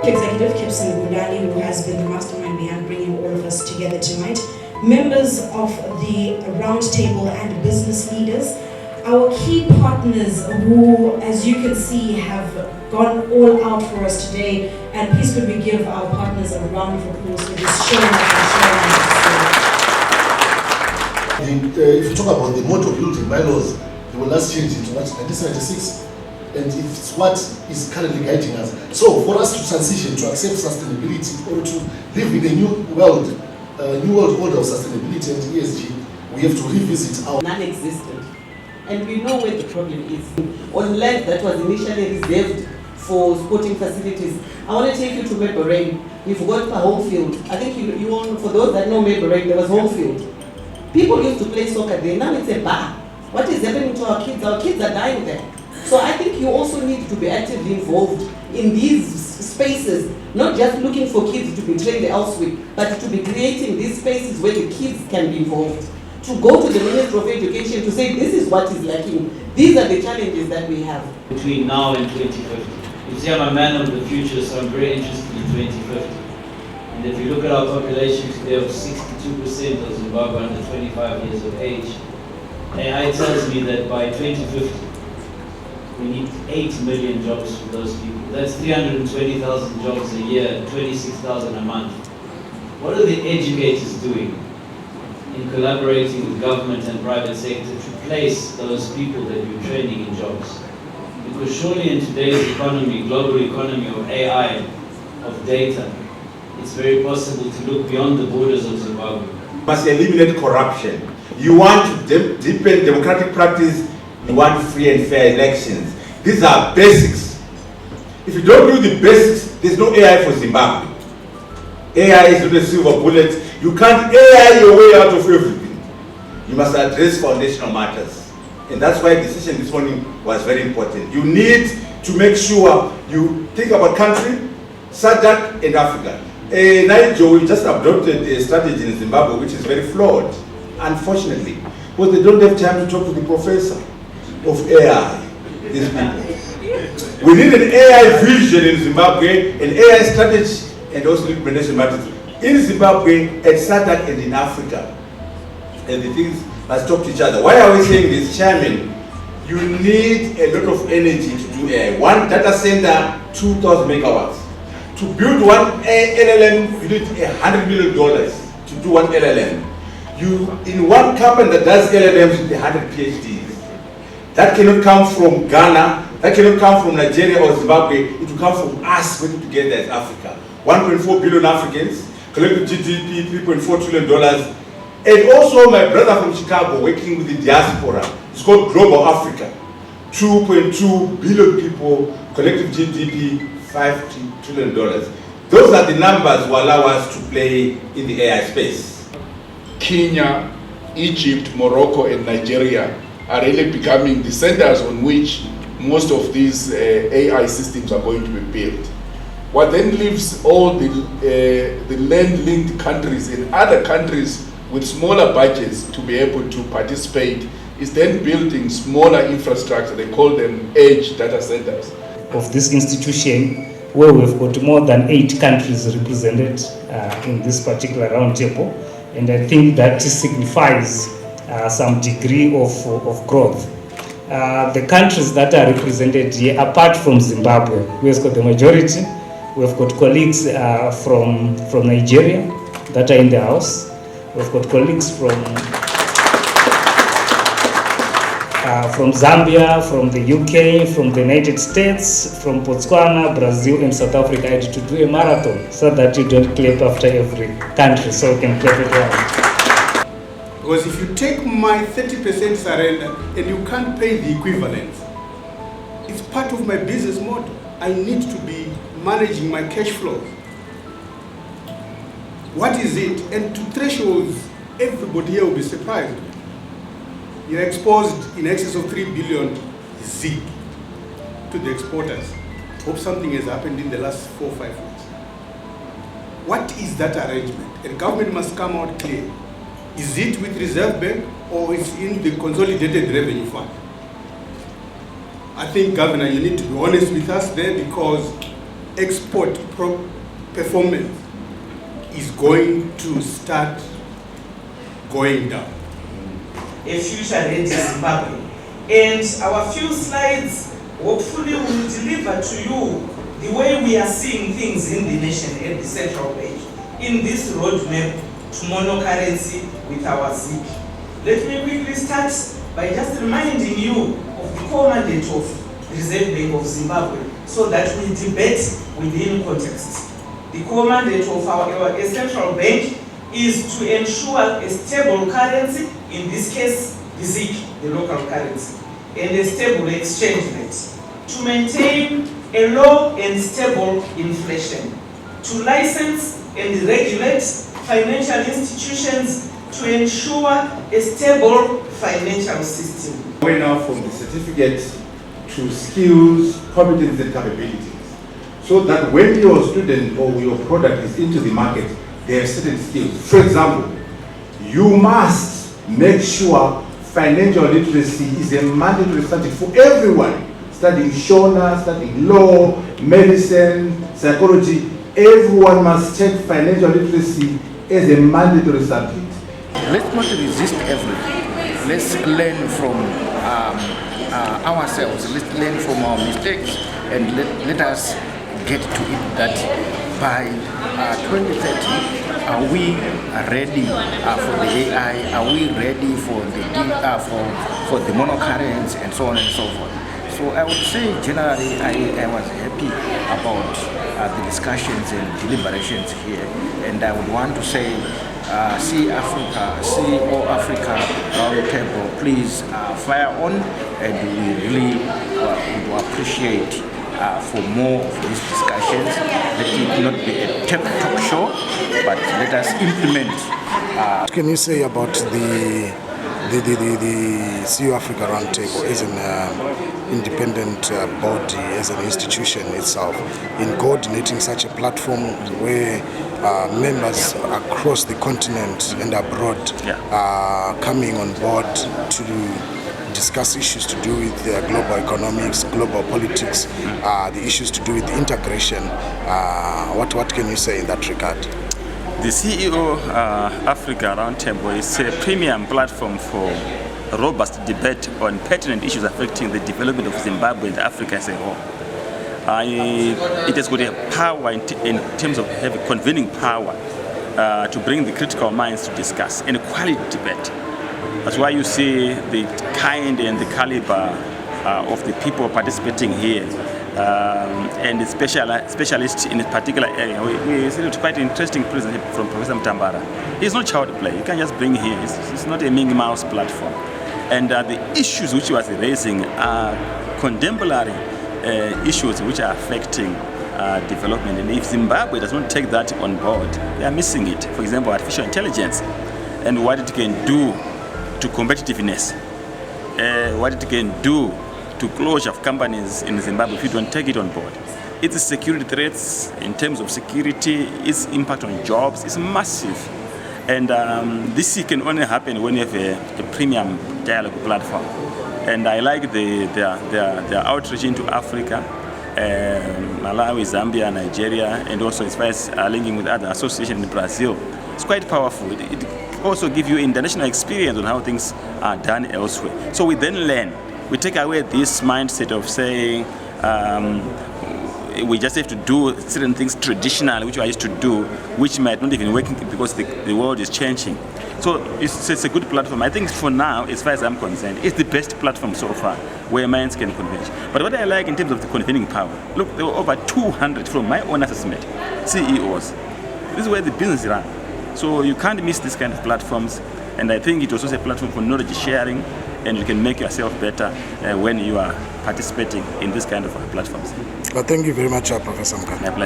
Executive Kipson Gundali, who has been the mastermind behind bringing all of us together tonight, members of the Roundtable and business leaders, our key partners who, as you can see, have gone all out for us today. And please could we give our partners a round of applause for this showing up and showing us. If you talk about the mode of building bylaws, they will last change into 1976. And it's what is currently guiding us. So for us to transition, to accept sustainability, or to live in a new world order of sustainability and ESG, we have to revisit our non-existent. And we know where the problem is. On land that was initially reserved for sporting facilities. I want to take you to Meborane. We've got a home field. I think you all, for those that know Meborane, there was home field. People used to play soccer there. Now it's a bar. What is happening to our kids? Our kids are dying there. So I think you also need to be actively involved in these spaces, not just looking for kids to be trained elsewhere, but to be creating these spaces where the kids can be involved. To go to the Ministry of Education to say this is what is lacking. These are the challenges that we have. Between now and 2050. You see, I'm a man of the future, so I'm very interested in 2050. And if you look at our population today of 62% of Zimbabwe under 25 years of age, AI tells me that by 2050, we need 8 million jobs for those people. That's 320,000 jobs a year, 26,000 a month. What are the educators doing in collaborating with government and private sector to place those people that you're training in jobs? Because surely in today's economy, global economy of AI, of data, it's very possible to look beyond the borders of Zimbabwe. You must eliminate corruption. You want to deepen democratic practice. You want free and fair elections. These are basics. If you don't do the basics, there's no AI for Zimbabwe. AI is not a silver bullet. You can't AI your way out of everything. You must address foundational matters. And that's why the session this morning was very important. You need to make sure you think about country, SADC and Africa. Nigeria, we just adopted a strategy in Zimbabwe which is very flawed, unfortunately. But they don't have time to talk to the professor of AI, these people. We need an AI vision in Zimbabwe, an AI strategy, and also implementation matters in Zimbabwe, at SADC, and in Africa. And the things must talk to each other. Why are we saying this, Chairman? You need a lot of energy to do AI. One data center, 2,000 megawatts. To build one LLM, you need $100 million to do one LLM. You, in one company that does LLMs, you need 100 PhDs. That cannot come from Ghana, that cannot come from Nigeria or Zimbabwe, it will come from us working together as Africa. 1.4 billion Africans, collective GDP, $3.4 trillion, and also my brother from Chicago working with the diaspora. It's called Global Africa. 2.2 billion people, collective GDP, $5 trillion. Those are the numbers who allow us to play in the AI space. Kenya, Egypt, Morocco, and Nigeria are really becoming the centers on which most of these AI systems are going to be built. What then leaves all the land-linked countries and other countries with smaller budgets to be able to participate is then building smaller infrastructure. They call them edge data centers. Of this institution, where we've got more than 8 countries represented in this particular roundtable, and I think that signifies some degree of growth. The countries that are represented here, apart from Zimbabwe, we've got the majority. We've got colleagues from Nigeria that are in the house. We've got colleagues from Zambia, from the UK, from the United States, from Botswana, Brazil, and South Africa. I had to do a marathon so that you don't clap after every country, so we can clap it around. Because if you take my 30% surrender and you can't pay the equivalent, it's part of my business model. I need to be managing my cash flows. What is it? And to thresholds, everybody here will be surprised. You're exposed in excess of 3 billion ZIG to the exporters. Hope something has happened in the last 4 or 5 weeks. What is that arrangement? And government must come out clear. Is it with Reserve Bank or is in the Consolidated Revenue Fund? I think, Governor, you need to be honest with us there, because export performance is going to start going down. A future-ready Zimbabwe. And our few slides hopefully will deliver to you the way we are seeing things in the nation at the central bank, in this roadmap to monocurrency with our ZIG. Let me quickly start by just reminding you of the core mandate of the Reserve Bank of Zimbabwe so that we debate within context. The core mandate of our central bank is to ensure a stable currency, in this case, the ZIG, the local currency, and a stable exchange rate, to maintain a low and stable inflation, to license and regulate financial institutions to ensure a stable financial system. Going now from the certificate to skills, competence and capabilities, so that when your student or your product is into the market, they have certain skills. For example, you must make sure financial literacy is a mandatory subject for everyone, studying Shona, studying law, medicine, psychology. Everyone must take financial literacy as a mandatory subject. Let's not resist everything. Let's learn from ourselves. Let's learn from our mistakes, and let us get to it that by 2030, are we ready for the AI? Are we ready for the monocurrency and so on and so forth? So I would say generally I was happy about the discussions and deliberations here, and I would want to say CEO Africa Roundtable, please fire on, and we really would appreciate for more of these discussions. Let it not be a tech talk show, but let us implement. What can you say about the CEO Africa Roundtable as an independent body, as an institution itself, in coordinating such a platform where members across the continent and abroad are coming on board to discuss issues to do with global economics, global politics, the issues to do with integration? What can you say in that regard? The CEO Africa Roundtable is a premium platform for a robust debate on pertinent issues affecting the development of Zimbabwe and Africa as a whole. It has got a power in terms of having convening power to bring the critical minds to discuss and a quality debate. That's why you see the kind and the caliber of the people participating here, and the specialists in a particular area. We see it quite interesting presentation from Professor Mtambara. It's not child play. You can just bring here. It's not a Mingy Mouse platform. And the issues which he was raising are contemporary issues which are affecting development. And if Zimbabwe does not take that on board, they are missing it. For example, artificial intelligence and what it can do to competitiveness, what it can do to closure of companies in Zimbabwe if you don't take it on board. Its security threats in terms of security, its impact on jobs is massive. And this can only happen when you have a premium dialogue platform. And I like their outreach into Africa, Malawi, Zambia, Nigeria, and also as far as linking with other associations in Brazil. It's quite powerful. It also gives you international experience on how things are done elsewhere. So we then learn. We take away this mindset of saying we just have to do certain things traditionally, which I used to do, which might not even work because the world is changing. So it's a good platform. I think for now, as far as I'm concerned, it's the best platform so far where minds can converge. But what I like in terms of the convening power, look, there were over 200 from my own assessment, CEOs. This is where the business runs. So you can't miss this kind of platforms, and I think it was also a platform for knowledge sharing, and you can make yourself better when you are participating in this kind of platforms. Well, thank you very much, Professor Mkana. My pleasure.